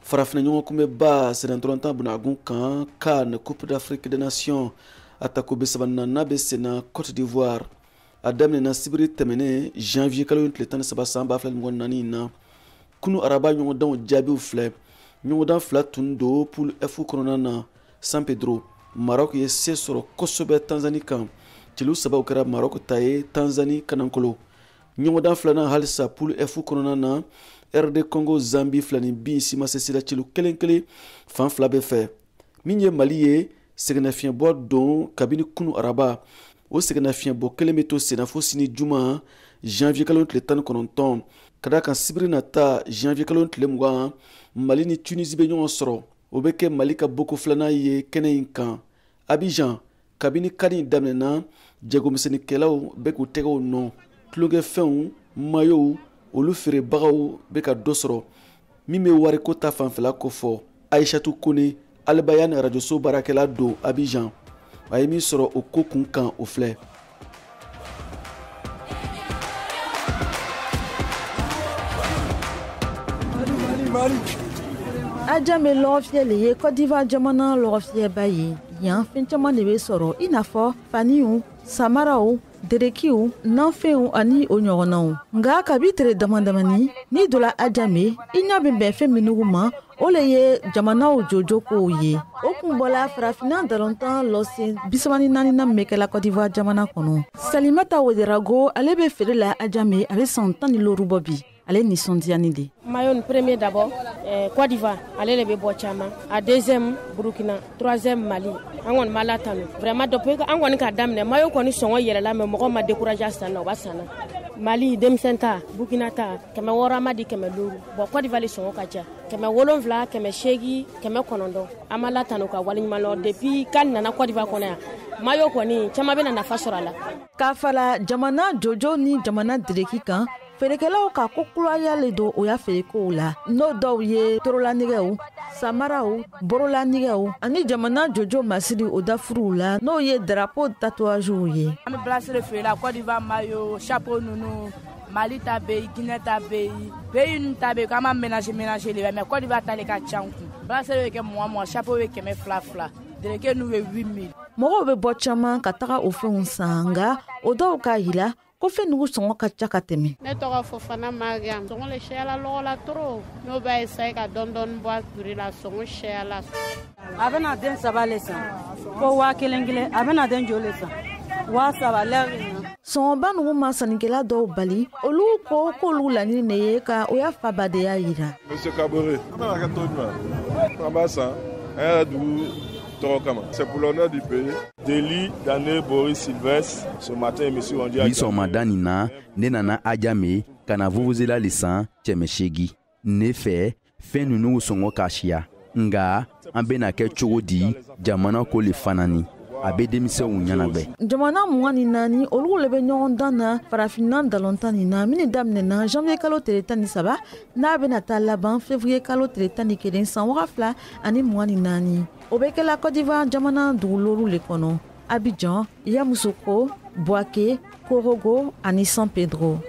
farafina ɲɔgɔn kunbɛ ba sɛnɛntɔlɔntan bunagun kan CAN Coupe d'Afrique des Nations atako be sabanna n'a be sena Côte d'Ivoire a daminɛna sibiri tɛmɛnen janvier kalo tile 13 san 2024 na kunu araba ɲɔgɔndanw jaabiw filɛ ɲɔgɔndan fila tun do poule F kɔnɔna na San Pedro Maroc ye se sɔrɔ kosɛbɛ Tanzanie kan celu sabaw kɛra Maroc ta ye Tanzanie kanankolo ɲɔgɔndan filanan halisa poule F kɔnɔna na RD Congo Zambie filani bin si ma se sira celu kelen kelen fan fila bɛ fɛ min ye Mali ye sɛgɛnnafiɲɛbɔ don kabini kunu araba o sɛgɛnnafiɲɛbɔ kelen bɛ to senna fo sini juma janvier kalo tile 19 ka da kan sibiri nata janvier kalo tile 20 Mali ni Tunisie bɛ ɲɔgɔn sɔrɔ o bɛ kɛ Mali ka boko filanan ye kɛnɛ in kan Abidjan kabini kani daminɛna jagomisɛnnikɛlaw bɛ k'u tɛgɛw nɔ tulonkɛfɛnw mayow olu feerebagaw bɛ ka dɔ sɔrɔ min bɛ wariko ta fanfɛla ko fɔ Aïchatou Kone Albayane rajoso baarakɛla don Abidjan a ye min sɔrɔ o ko kun kan o filɛ Adjamé lɔgɔfiyɛ le ye Côte d'Ivoire jamana lɔgɔfiyɛba ye yan fɛn caman de bɛ sɔrɔ i n'a fɔ faniw samaraw derekiw nanfɛnw ani o ɲɔgɔnnaw nka kabi tere damadamani n'i donna Adjamé i ɲɛ bɛ bɛn fɛn minnu ma o le ye jamanaw jojo kow ye o kun bɔla farafina dalontan lɔsen 34 na min bɛ kɛla Côte d'Ivoire jamana kɔnɔ Salimata Ouedraogo ale bɛ feere la Adjamé a bɛ san 16 bɔ bi ale nisɔndiyani de maillot premier d'abord Côte d'Ivoire ale le bɛ bɔ caman a deuxième Burkina troisième Mali an kɔni ma latanu vraiment depuis an kɔni ka daminɛ maillot kɔni sɔngɔ yɛlɛla mais mɔgɔ ma décourager san na o ba san na Mali denmisɛn ta Burkina ta 600 ma di 500 bon Côte d'Ivoire sɔngɔ ka ca 700 800 900 an ma latanu ka waliɲuman lɔ depuis kan nana Côte d'Ivoire kɔnɔ yan maillot kɔni caman bɛna nafa sɔrɔ a la k'a fara jamana jojo ni jamana dereki kan feerekɛlaw ka ko kulayalen don o y'a feerekow la n'o dɔw ye torolanɛgɛw samaraw borolanɛgɛw ani jamana jojo masiri o dafuruw la n'o ye drapeau tatouagew ye an bɛ place de feere la Côte d'Ivoire maillot chapeau ninnu Mali ta bɛ yen Guinée ta bɛ yen pays ninnu ta bɛ yen k'an ma ménager le mais Côte d'Ivoire ta le ka ca n kun place bɛ kɛ 20 chapeau bɛ 200 dereke ninnu bɛ 8000 mɔgɔw bɛ bɔ caman ka taga o fɛnw san nka o dɔw k'a yira ko fɛn nugu sɔngɔ ka ca ka tɛmɛ ne tɔgɔ Fofana Mariam sɔngɔ le cɛyala lɔgɔ la trop n'o b'a essayer ka dɔɔni bɔ a prix la sɔngɔ cɛyala a bɛna den 3 le san fo 1000 a bɛna den joli san 3000 lɛri sɔngɔba nugu ma sannikɛla dɔw bali olu ko k'olu laɲini de ye ka o y'a fa badeya yira Monsieur Kabore an bɛna kɛ to jumɛn an b'a san an yɛrɛ dugu tɔgɔ kama c'est pour l'honneur du pays Deli Dane Boris Sylvestre ce matin émission on dit ni sɔgɔmada nin na ne nana Adjamé ka na vuvuzela le san 800 ne fɛ fɛn ninnu sɔngɔ ka siya nga an bɛna kɛ cogo di jamana ko le fanani a bɛ denmisɛnw ɲɛnabɛ jamana 24 olu le bɛ ɲɔgɔn dan na farafina dalontan nin na min daminɛna janvier kalo tile 13 n'a bɛna taa laban février kalo tile 11 san 2024 o bɛ kɛla Côte d'Ivoire jamana dugulolu le kɔnɔ Abidjan Yamoussoukro Bouaké Korogo ani San Pedro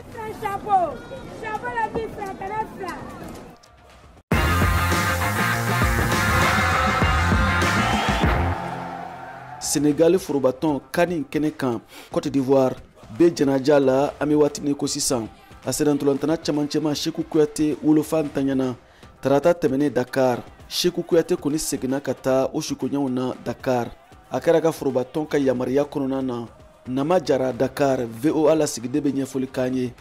Sénégal forobatɔn kani kɛnɛ kan Côte d'Ivoire bɛ jɛnaja la an bɛ waati min ko sisan a sɛnɛntɔlɔntana camancɛma Seku Kuyate wolofa ntanyana tarata tɛmɛnen Dakar Seku Kuyate kɔni seginna ka taa o sukoɲɛw na Dakar a kɛra ka forobatɔn ka yamaruya kɔnɔna na Nama Jara Dakar VOA lasigiden bɛ ɲɛfɔli k'an ye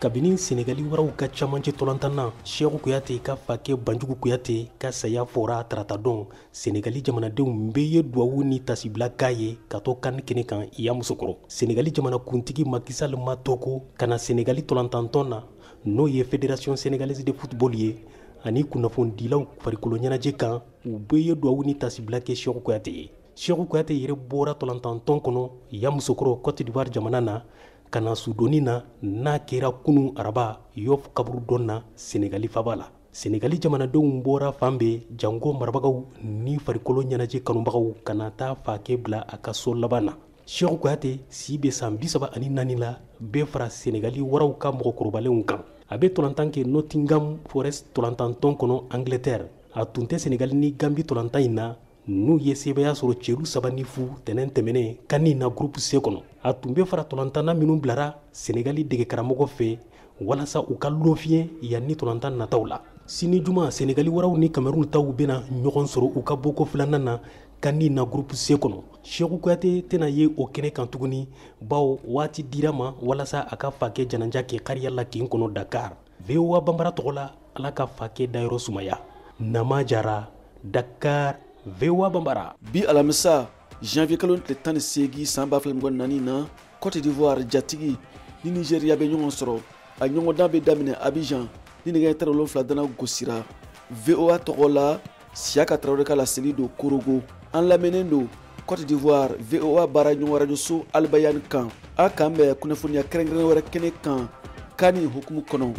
kabini Senegali waraw ka camancɛ tɔlɔntanna Seku Kuyate ka fakɛ Banjugu Kuyate ka saya fɔra tarata don Senegali jamanadenw bɛɛ ye duwawu ni tasibila k'a ye ka to kan kɛnɛ kan Yamoussoukro Senegali jamana kuntigi Macky Sall ma tɔgɔ ka na Senegali tɔlɔntantɔn na n'o ye Fédération Sénégalaise de football ye ani kunnafonidilaw farikolo ɲɛnajɛ kan u bɛɛ ye duwawu ni tasibila kɛ Seku Kuyate ye Seku Kuyate yɛrɛ bɔra tɔlɔntantɔn kɔnɔ Yamoussoukro Côte d'Ivoire jamana na ka na sudoni na n'a kɛra kunu araba Yoff kaburu dɔn na Senegali faba la Senegali jamanadenw bɔra fan bɛɛ jango marabagaw ni farikolo ɲɛnajɛ kanubagaw ka na taa fakɛ bila a ka so laban na Seku Kuyate si bɛ san 34 la bɛɛ fara senegali waraw ka mɔgɔkɔrɔbalenw kan a bɛ tolantan kɛ nottingham forest tolantantɔn kɔnɔ angleterre a tun tɛ senegali ni gambi tolantan in na n'u ye sebaya sɔrɔ cɛlu 3 ni fu tɛnɛn tɛmɛnen kani na groupe C kɔnɔ a tun bɛ fara tolantanna minnu bilara senegali dege karamɔgɔ fɛ walasa u ka lɔnfiɲɛ yan ni tolantan nataw la sini juma senegali waraw ni cameroun taw bena ɲɔgɔn sɔrɔ u ka bɔko filanan na kani na groupe C kɔnɔ Cheikhou Kouyaté tɛna ye o kɛnɛ kan tuguni bawo waati dira ma walasa a ka fa kɛ jananja kɛ kariya la kin kɔnɔ Dakar VOA Bambara tɔgɔ la ala ka fa kɛ dayɔrɔ sumaya Nama Jara Dakar VOA Bambara bi alamisa janvier kalo tile 18 san 2024 na Côte d'Ivoire jatigi ni Nigeria bɛ ɲɔgɔn sɔrɔ a ɲɔgɔndan bɛ daminɛ Abidjan ni nɛgɛ 17 dana gosira VOA tɔgɔ la Siaka Traoré ka laseli do Korogo an lamɛnnen do Côte d'Ivoire VOA baara ɲɔgɔn radioso Albayani kan a kan bɛ kunnafoniya kɛrɛnkɛrɛnnen wɛrɛ kɛnɛ kan kani hukumu kɔnɔ